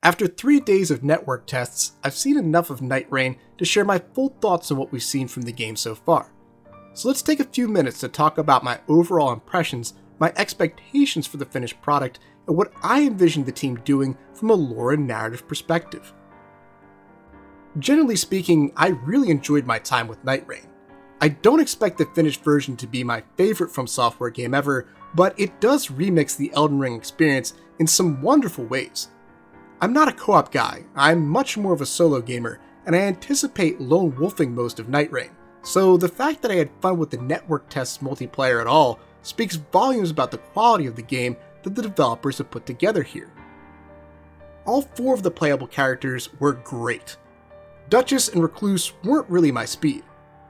After 3 days of network tests, I've seen enough of Nightreign to share my full thoughts on what we've seen from the game so far. So let's take a few minutes to talk about my overall impressions, my expectations for the finished product, and what I envision the team doing from a lore and narrative perspective. Generally speaking, I really enjoyed my time with Nightreign. I don't expect the finished version to be my favorite From Software game ever, but it does remix the Elden Ring experience in some wonderful ways. I'm not a co-op guy, I'm much more of a solo gamer, and I anticipate lone wolfing most of Nightreign, so the fact that I had fun with the network tests multiplayer at all speaks volumes about the quality of the game that the developers have put together here. All 4 of the playable characters were great. Duchess and Recluse weren't really my speed.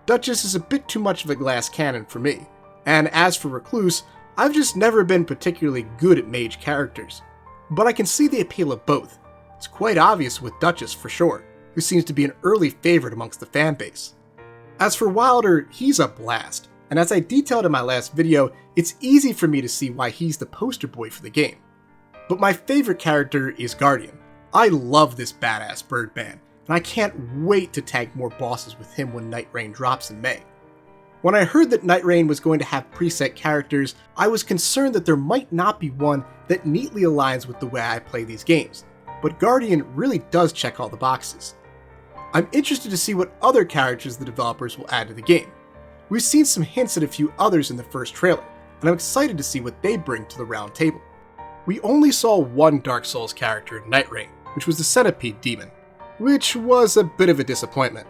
Duchess is a bit too much of a glass cannon for me, and as for Recluse, I've just never been particularly good at mage characters. But I can see the appeal of both. It's quite obvious with Duchess for sure, who seems to be an early favorite amongst the fanbase. As for Wilder, he's a blast, and as I detailed in my last video, it's easy for me to see why he's the poster boy for the game. But my favorite character is Guardian. I love this badass birdman, and I can't wait to tank more bosses with him when Nightreign drops in May. When I heard that Nightreign was going to have preset characters, I was concerned that there might not be one that neatly aligns with the way I play these games, but Guardian really does check all the boxes. I'm interested to see what other characters the developers will add to the game. We've seen some hints at a few others in the first trailer, and I'm excited to see what they bring to the round table. We only saw one Dark Souls character in Nightreign, which was the Centipede Demon, which was a bit of a disappointment.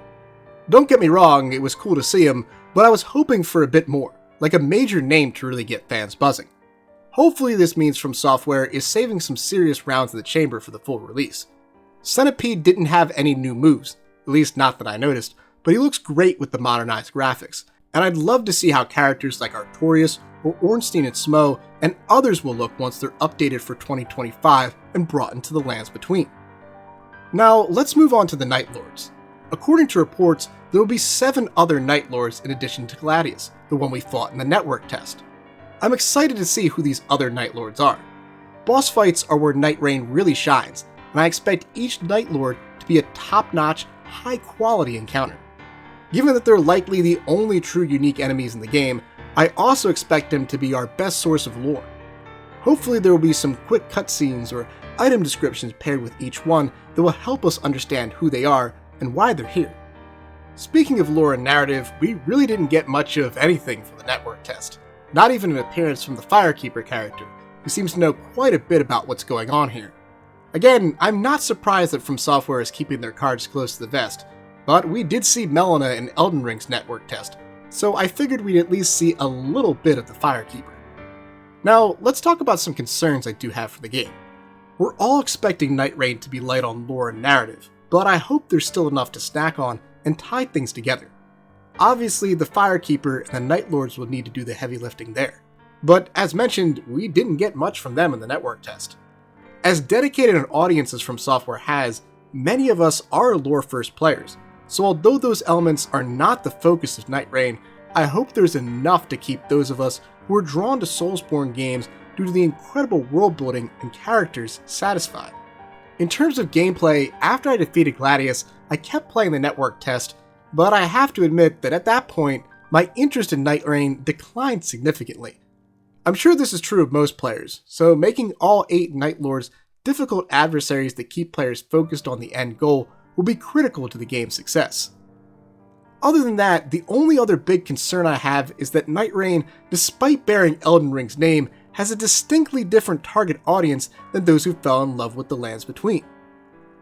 Don't get me wrong, it was cool to see him, but I was hoping for a bit more, like a major name to really get fans buzzing. Hopefully this means From Software is saving some serious rounds in the chamber for the full release. Centipede didn't have any new moves, at least not that I noticed, but he looks great with the modernized graphics, and I'd love to see how characters like Artorias or Ornstein and Smo and others will look once they're updated for 2025 and brought into the lands between. Now let's move on to the Night Lords. According to reports, there will be 7 other Night Lords in addition to Gladius, the one we fought in the network test. I'm excited to see who these other Night Lords are. Boss fights are where Nightreign really shines, and I expect each Night Lord to be a top-notch, high-quality encounter. Given that they're likely the only true unique enemies in the game, I also expect them to be our best source of lore. Hopefully there will be some quick cutscenes or item descriptions paired with each one that will help us understand who they are and why they're here. Speaking of lore and narrative, we really didn't get much of anything from the network test. Not even an appearance from the Firekeeper character, who seems to know quite a bit about what's going on here. Again, I'm not surprised that From Software is keeping their cards close to the vest, but we did see Melina in Elden Ring's network test, so I figured we'd at least see a little bit of the Firekeeper. Now, let's talk about some concerns I do have for the game. We're all expecting Nightreign to be light on lore and narrative, but I hope there's still enough to snack on and tie things together. Obviously, the Firekeeper and the Night Lords will need to do the heavy lifting there, but as mentioned, we didn't get much from them in the network test. As dedicated an audience as From Software has, many of us are lore-first players, so although those elements are not the focus of Nightreign, I hope there's enough to keep those of us who are drawn to Soulsborne games due to the incredible world building and characters satisfied. In terms of gameplay, after I defeated Gladius, I kept playing the network test, but I have to admit that at that point, my interest in Nightreign declined significantly. I'm sure this is true of most players, so making all 8 Night Lords difficult adversaries that keep players focused on the end goal will be critical to the game's success. Other than that, the only other big concern I have is that Nightreign, despite bearing Elden Ring's name, has a distinctly different target audience than those who fell in love with the lands between.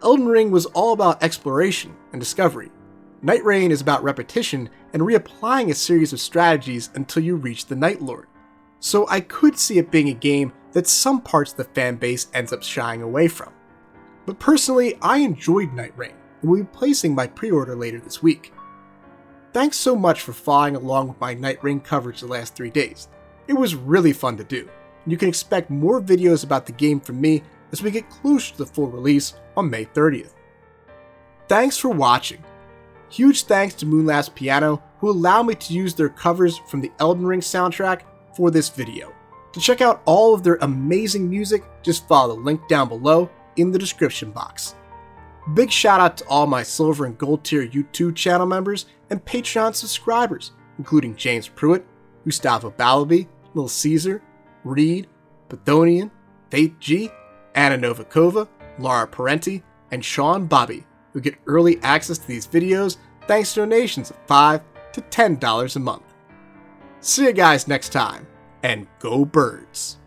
Elden Ring was all about exploration and discovery. Nightreign is about repetition and reapplying a series of strategies until you reach the Night Lord. So I could see it being a game that some parts of the fanbase ends up shying away from. But personally, I enjoyed Nightreign and will be placing my pre-order later this week. Thanks so much for following along with my Nightreign coverage the last 3 days. It was really fun to do. You can expect more videos about the game from me as we get closer to the full release on May 30th. Thanks for watching. Huge thanks to Moonlapse Piano, who allowed me to use their covers from the Elden Ring soundtrack for this video. To check out all of their amazing music, just follow the link down below, in the description box. Big shout out to all my Silver and Gold tier YouTube channel members and Patreon subscribers, including James Pruitt, Gustavo Balabi, Lil Caesar, Reed, Pathonian, Faith G, Anna Novikova, Laura Parenti, and Sean Bobby, who get early access to these videos thanks to donations of $5 to $10 a month. See you guys next time, and go Birds!